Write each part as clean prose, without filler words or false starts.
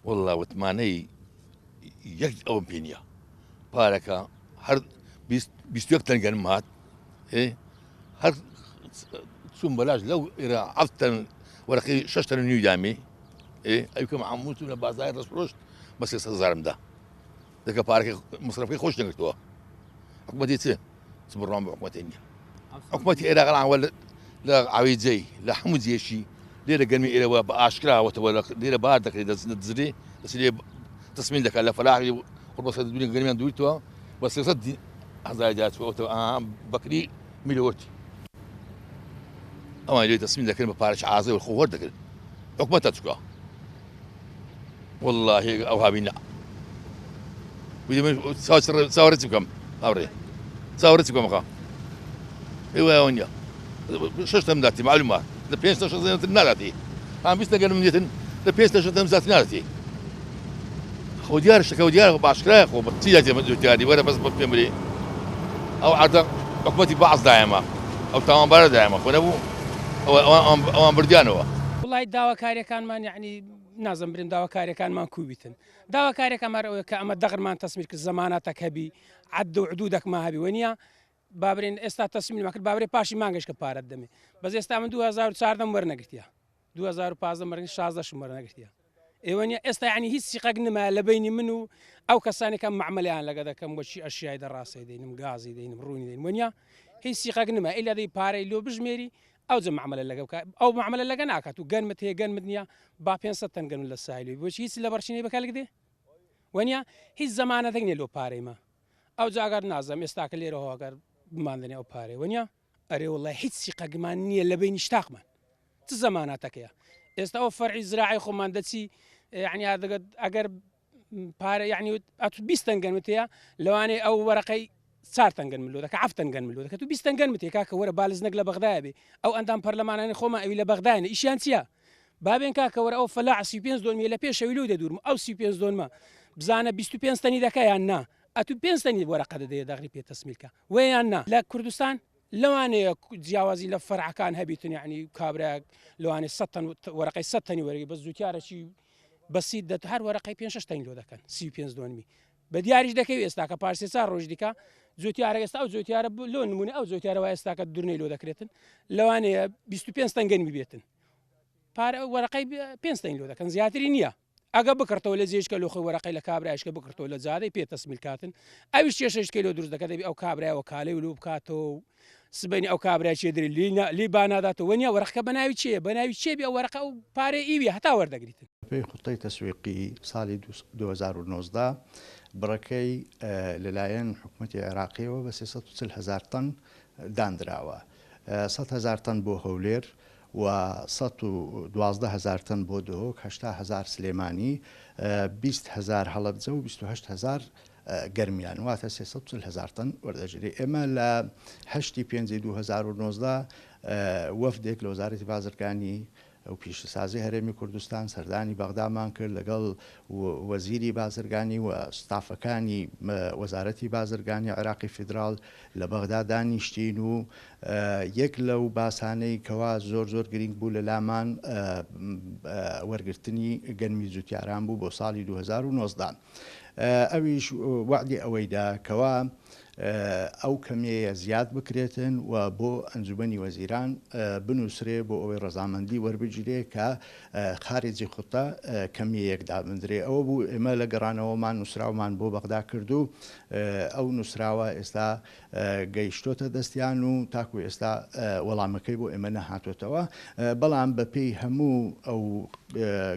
والله وتمانەی یەک ئەوم پێ نییە پارەکە هەر 21 تەنگەنم هات هەر چوون بەلاش لەو ئێرە عەفتەن وەرەقی 6 تەن نیو دامێ ئەوکەم هەموو چوون لە بازاری ڕستفرۆشت بە 300,000 دەکە پارەکەی مصرفەکەی خۆش نەگرتووە حکومەتی چ بڕوان بە حکومەتی نییە حکومەتی عێراقڵانوە لە ئاوێجەی لە هەموو جێشی لێرە گەرمی ئێرەوە بە ئاشکراوەتەوە لێرە بار دەکرێت دەزرێ دەس لێ تەسمین دەکات لە فەلاحی قوربەسە دنیا گەرمیان دووریتەوە بە 300,000 داچوەوە بەکری میلۆتی ئەوان لێ تەسمین دەکرێن بە پارەی ئازای خۆ وەردەگرن حکومەتە چکە والله ئەو هابینە چاوەڕێتی بکەم هاوڕێ چاوەڕێتی بکەمەکە ئێوە نییە 6 تەم داتی معلومە لە 5 تر ناداتی ئەم 20 گەرم نێتن لە 5 تەم زیاتر ناداتی خۆ دیارە شەکە دیارە باشکرایە خۆ چی داتی جوتیاری وەرە بەس پێم بڵێ ئەو عادە حکومەتی بەعەز دایەمە ئەو تاوانبارە دایەمە خۆ نەبوو ئەوان بردیانەوە وڵای داواکاریەکانمان یعنی نازم برین داواکاریەکانمان کوبیتن داواکاریەکەمان ئەوەیە کە ئەمە دەغرمان تەسمیر کرد زەمانەتێک هەبی عەد و حدودێکمان هەبی وەنیە بابرین ئێستا تەسمیلمان کرد بابرێ پاشی مانگەش کە پارەت دەمێ بەس ئێستا من 2014 وەرنەگرتیە 2015 مەرگی 16 وەرنەگرتیە ئێوە نیە ئێستا یعنی هیچ سیقەک نما لە بینی من و ئەو کەسانێکم معمەلیان لەگە دەکەم وەچی ئەشیای دەڕاستی دەینم گازی دەینم ڕوونی دەین وەنیە هیچ سیقەک نما ئیلا دەی پارەی لۆ بژمێری ئەو جە معمەلە لەگە بکە ئەو معمەلە لەگە ناکات و گەنمت هەیە گەنمت نییە با 500 تەن گەن لە ساحلی بۆچی هیچ لە بەرچینەی بەکەلگدێ وەنیە هیچ زەمانەتێک نیە لۆ پارەیمە ئەو جاگەر نازەم ئێستاکە لێرەوە ئەگەر بماندنێ ئەو پارەی وەنیە ئەرێ وڵای هیچ سیقەگمان نییە لە بینی شتاقمان چ زەمانەتەکەیە ئێستا ئەو فەرعی زراعی خۆمان دەچی یعنی ئەگەر پارە یعنی ئەت 20 تەن گەنمت هەیە لەوانەیە ئەو وەرەقەی 4 تەنگەن ملۆ دەکە 7 تەنگەن ملۆ دەکە تو 20 تەنگەن متێ کاکە وەرە بالزنەک لە بەغدایە بێ ئەو ئەندام پەرلەمانانی خۆمان ئەوی لە بەغدایە ئیشیان چییە بابێن کاکە وەرە ئەو فەلاح 35 دۆنمی لە پێشەوی لەو دەدورم ئەو 35 دۆنمە بزانە 25 تەنی دەکەیان نا ئەتو 5 تەنی وەرەقە دەدەیە داغری پێ تەسمیلکە وەیان نا لە کوردستان لەوانەیە جیاوازی لە فەرعەکان هەبیتن یعنی کابراک لەوانێ 100 تەن وەرەقەی 100 تەنی وەرەگی بەس زووتیارەکی بەسیت دەت هەر وەرەقەی 5 تەنی لۆ دەکەن 35 دۆنمی بە دیاریش دەکەوێت ئێستاکە پارسێ چار ڕۆژ دیکە زوتیارە ئێستا ئەو زوتیارە لۆ نمونە ئەو زوتیارەوە ئێستاکە دوورنەی لۆ دەکرێتن لەوانەیە 25 تەنگەنمی بێتن پارە وەرەقەی 5 تەنی لۆ دەکەن زیاتری نییە ئەگە بکڕتەوە لە جێشکە لۆخی وەرەقەی لە کابرایشکە بکڕتەوە لە جادەی پێ تەسمیل کاتن ئەویش کێشەشکەی لۆ دروست دەکە دەبی ئەو کابرایەوە کالەی و لۆ بکاتەوە سبەینی ئەو کابرای چێدرری لی باناداتەوە وەنیە وەرەقەکە بەناوی چیە بەناوی چێبی ئەو وەرەقە و پارەی ئیوی هەتا وەردەگریتن پێی خوتەی تەسویقی ساڵی 2019 بڕەکەی لەلایەن حکوومەتی عێراقیەوە بە 340,000 تەن دانراوە 100,000 تەن بۆ هەولێر و 112,000 تەن بۆ دۆک 80,000 سلێمانی 20,000 هەڵەبجە و 28,000 گەرمیان واتە 340,000 تەن وەردەژێری ئێمە لە 8 پێنجی 2019 وەفدێک لە وەزارەتی بازرگانی و پیشەسازی هەرێمی کوردستان سەردانی بەغدامان کرد لەگەڵ وەزیری بازرگانی و ستافەکانی وەزارەتی بازرگانی عێراقی فیدراڵ لە بەغدا دانیشتین و یەک لەو باسانەی کەوا زۆر گرنگ بوو لە لامان وەرگرتنی گەنمی جوتیاران بوو بۆ ساڵی 2019 ئەویش وعدی ئەوەیدا کەوا ئەو کەمەیە زیاد بکرێتن و بۆ ئەنجومەنی وەزیران بنووسرێ بۆ ئەوەی ڕەزامەندی وەربگیرێ کە خارجی خوتە کەمیەکدا بندرێ ئەوە بوو ئێمە لە گەڕانەوەمان نووسراومان بۆ بەغدا کرد و ئەو نووسراوە ئێستا گەیشتۆتە دەستیان و تاکو ئێستا وەڵامەکەی بۆ ئێمە نەهاتوێتەوە بەڵام بەپێی هەموو ئەو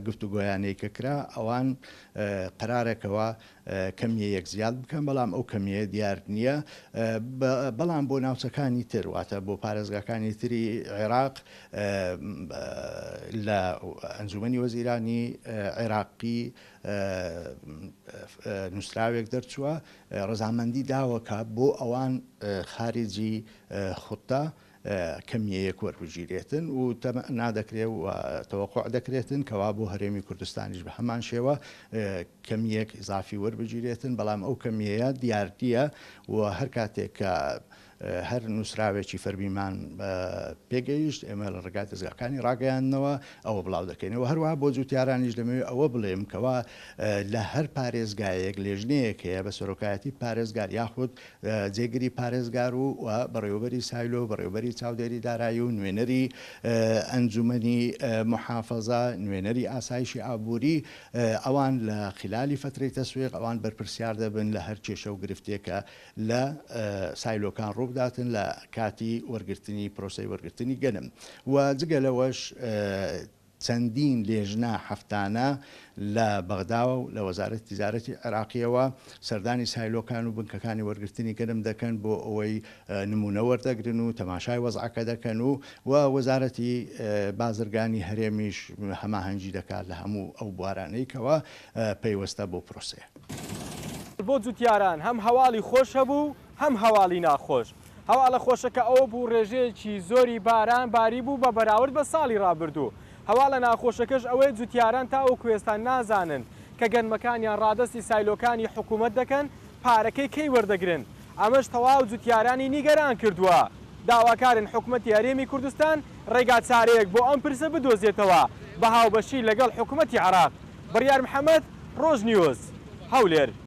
گفتوگۆیانەی کە کرا ئەوان قرارێکەوە کەمیەیەک زیاد بکەن بەڵام ئەو کەمیە دیار نییە بەڵام بۆ ناوچەکانی تر واتە بۆ پارێزگاکانی تری عێراق لە ئەنجومەنی وەزیرانی عێراقی نووسراوێک دەرچووە ڕەزامەندی داوەکە بۆ ئەوان خارجی خوتە کەمیەیەک وەربگیرێتن و نادەکرێت و تەوەقوع دەکرێتن کەوا بۆ هەرێمی کوردستانیش بە هەمان شێوە کەمیەک ئیزافی وەربگیرێتن بەڵام ئەو کەمیەیە دیارتیە و هەر کاتێک کە هەر نووسراوێکی فەرمیمان پێگەیشت ئێمە لە ڕێگای دەستگاکانی ڕاگەیاندنەوە ئەوە بڵاو دەکەینەوە هەروەها بۆ جوتیارانیش دەمەوێت ئەوە بڵێم کەوا لە هەر پارێزگایەک لێژنەیەک هەیە بە سەرۆکایەتی پارێزگار یاخود جێگیری پارێزگار و بەڕێوەبەری سایلۆ بەڕێوەبەری چاودێری دارایی و نوێنەری ئەنجومەنی محافەزە نوێنەری ئاسایشی ئابووری ئەوان لە خلالی فترەی تەسویق ئەوان بەرپرسیار دەبن لە هەر کێشە و گرفتێکە لە سایلۆکان ڕووبداتن لە کاتی وەرگرتنی پرۆسی وەرگرتنی گەنم و جگە لەوەش چەندین لێژنە هەفتانە لە بەغداوە و لە وەزارەتی تیجارەتی عێراقیەوە سەردانی سایلۆکان و بنکەکانی وەرگرتنی گەنم دەکەن بۆ ئەوەی نمونە وەردەگرن و تەماشای وەزعەکە دەکەن و وەزارەتی بازرگانی هەرێمیش هەماهەنگی دەکات لە هەموو ئەو بوارانەیەکەوە پەیوەستە بۆ پرۆسەیە. بۆ جوتیاران هەم هەواڵی خۆش هەبوو هەم هەواڵی ناخۆش. هەواڵە خۆشەکە ئەوە بوو ڕێژەیەکی زۆری باران باری بوو بە بەراورد بە ساڵی ڕابردوو. هەواڵە ناخۆشەکەش ئەوەی جوتیاران تاوە کوێستان نازانن کە گەنمەکانیان ڕادستی سایلۆکانی حکوومەت دەکەن پارەکەی کەی وەردەگرن. ئەمەش تەواو جوتیارانی نیگەران کردووە. داواکارن حکوومەتی هەرێمی کوردستان ڕێگا چارەیەک بۆ ئەم پرسە بدۆزێتەوە بە هاوبەشی لەگەڵ حکوومەتی عێراق. بڕیار محەممەد ڕۆژ نیوز هەولێر.